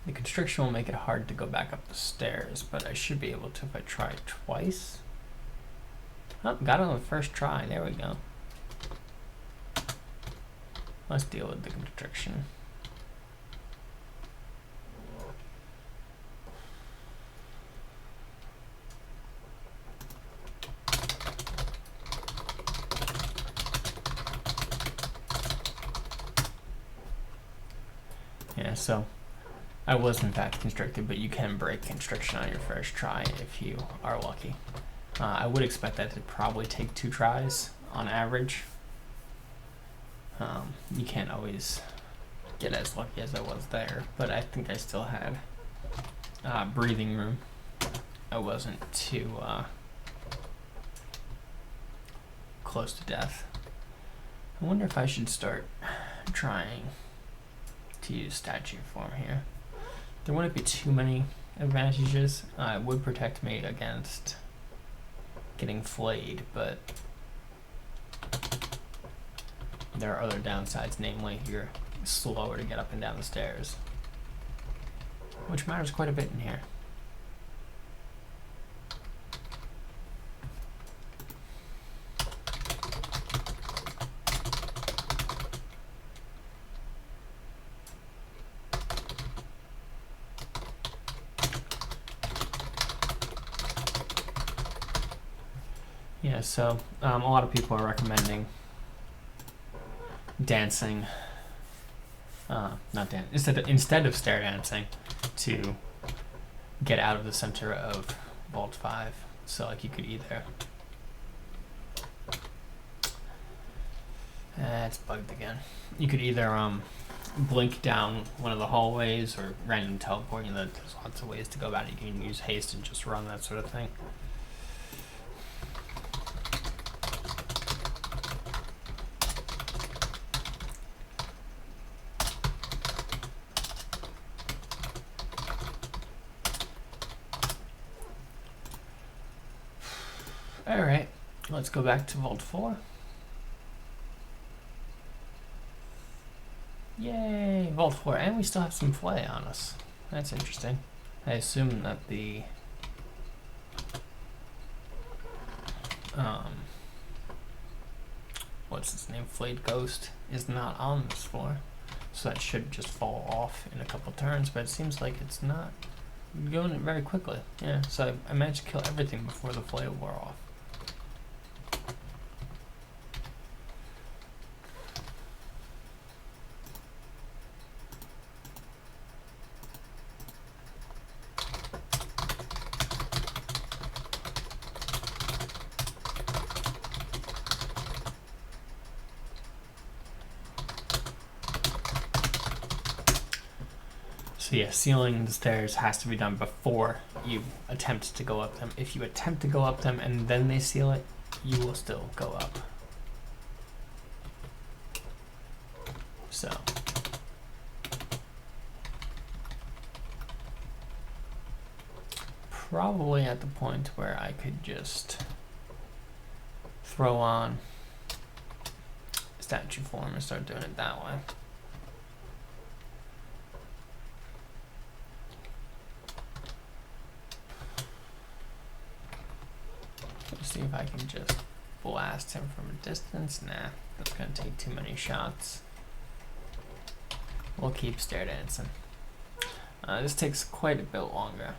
Speaker 1: The constriction will make it hard to go back up the stairs, but I should be able to if I try twice. Oh, got it on the first try. There we go. Let's deal with the constriction. Yeah, so I was in fact constricted, but you can break constriction on your first try if you are lucky. I would expect that to probably take 2 tries on average. You can't always get as lucky as I was there, but I think I still had breathing room. I wasn't too close to death. I wonder if I should start trying to use statue form here. There wouldn't be too many advantages. It would protect me against getting flayed, but there are other downsides, namely you're slower to get up and down the stairs, which matters quite a bit in here. Yeah, so a lot of people are recommending dancing, not dance, instead of stair dancing, to get out of the center of Vault 5. So like you could either, it's bugged again. You could either blink down one of the hallways or random teleport. You know, there's lots of ways to go about it. You can use haste and just run, that sort of thing. Alright, let's go back to Vault 4. Yay, Vault 4, and we still have some flay on us. That's interesting. I assume that the what's his name, Flayed Ghost, is not on this floor, so that should just fall off in a couple turns, but it seems like it's not going it very quickly. Yeah, so I managed to kill everything before the flay wore off. So yeah, sealing the stairs has to be done before you attempt to go up them. If you attempt to go up them and then they seal it, you will still go up. So probably at the point where I could just throw on statue form and start doing it that way. Let's see if I can just blast him from a distance. Nah, that's gonna take too many shots. We'll keep stair dancing. This takes quite a bit longer.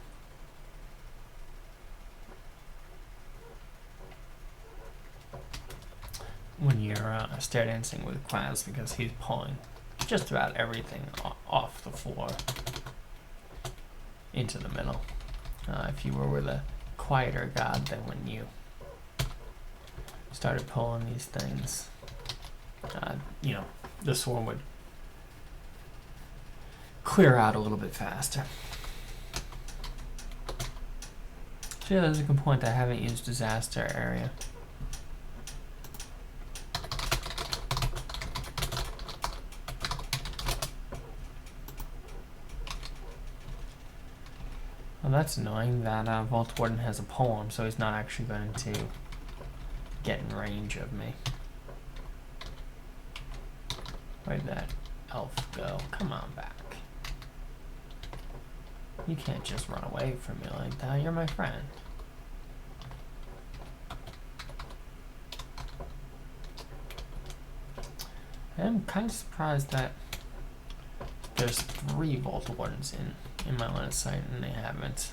Speaker 1: When you're stair dancing with Qaz, because he's pulling just about everything off the floor into the middle. If you were with a quieter god, then when you started pulling these things, you know, the swarm would clear out a little bit faster. So yeah, there's a good point. I haven't used disaster area. Well, that's annoying that Vault Warden has a poem, so he's not actually going to get in range of me. Where'd that elf go? Come on back. You can't just run away from me like that. You're my friend. I'm kind of surprised that there's 3 Vault Wardens in my line of sight and they haven't.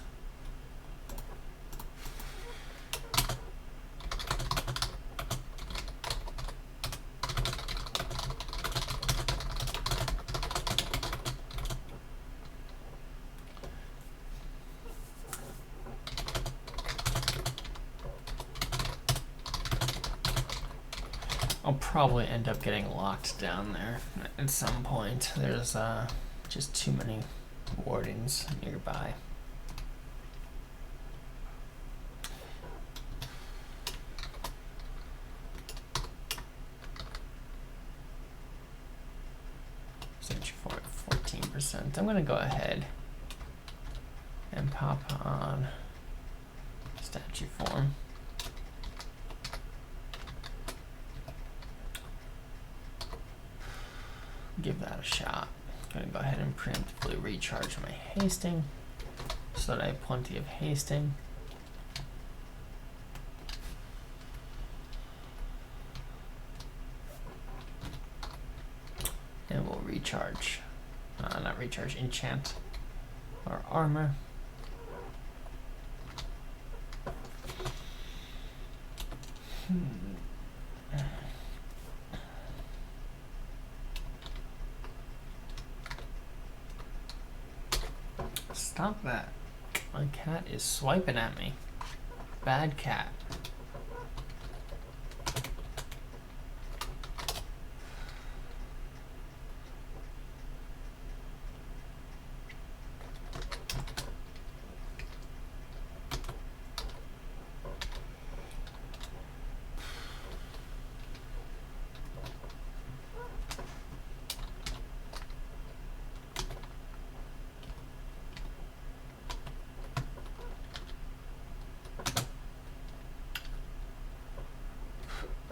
Speaker 1: I'll probably end up getting locked down there at some point. There's just too many wardens nearby. Search for 14%. I'm gonna go ahead and pop on statue form. give that a shot. I'm gonna go ahead and preemptively recharge my hasting so that I have plenty of hasting. And we'll recharge, not recharge, enchant our armor. Stop that. My cat is swiping at me. Bad cat.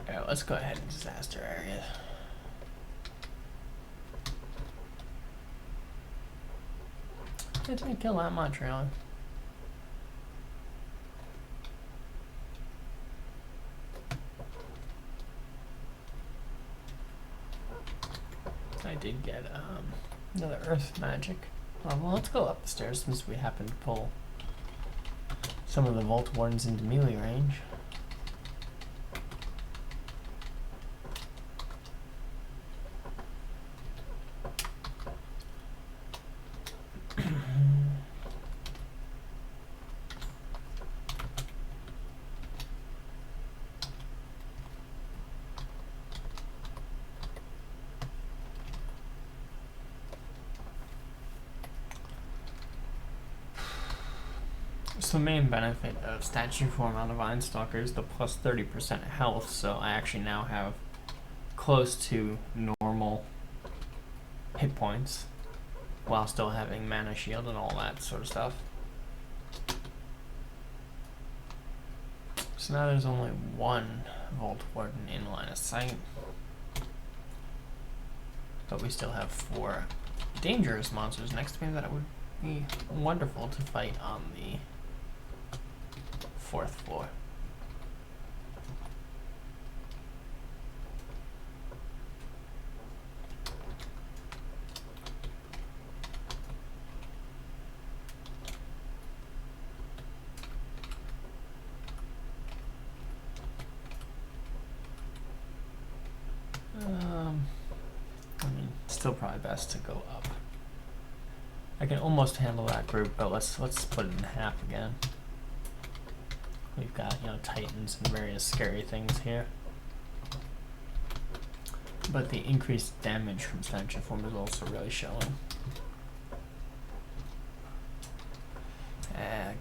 Speaker 1: Alright, let's go ahead and disaster area. It didn't kill that much, really. I did get another earth magic. Well, let's go up the stairs since we happen to pull some of the Vault Wardens into melee range. So the main benefit of statue form on the Vine Stalker is the plus 30% health, so I actually now have close to normal hit points while still having mana shield and all that sort of stuff. So now there's only one Vault Warden in line of sight, but we still have 4 dangerous monsters next to me that would be wonderful to fight on the 4th floor. I mean, still probably best to go up. I can almost handle that group, but let's split it in half again. We've got, you know, titans and various scary things here. But the increased damage from statue form is also really showing.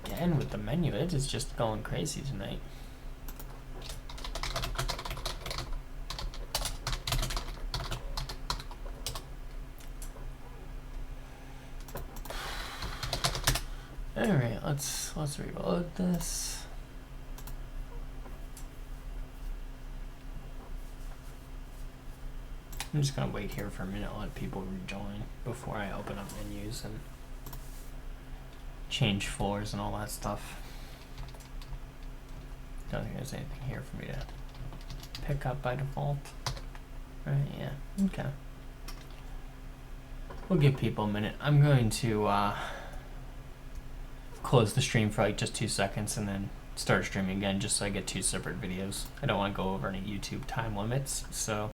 Speaker 1: Again, with the menu, it is just going crazy tonight. Alright, let's reload this. I'm just gonna wait here for a minute, let people rejoin before I open up menus and change floors and all that stuff. Don't think there's anything here for me to pick up by default. Right, yeah, okay. We'll give people a minute. I'm going to close the stream for like just 2 seconds and then start streaming again just so I get 2 separate videos. I don't want to go over any YouTube time limits, so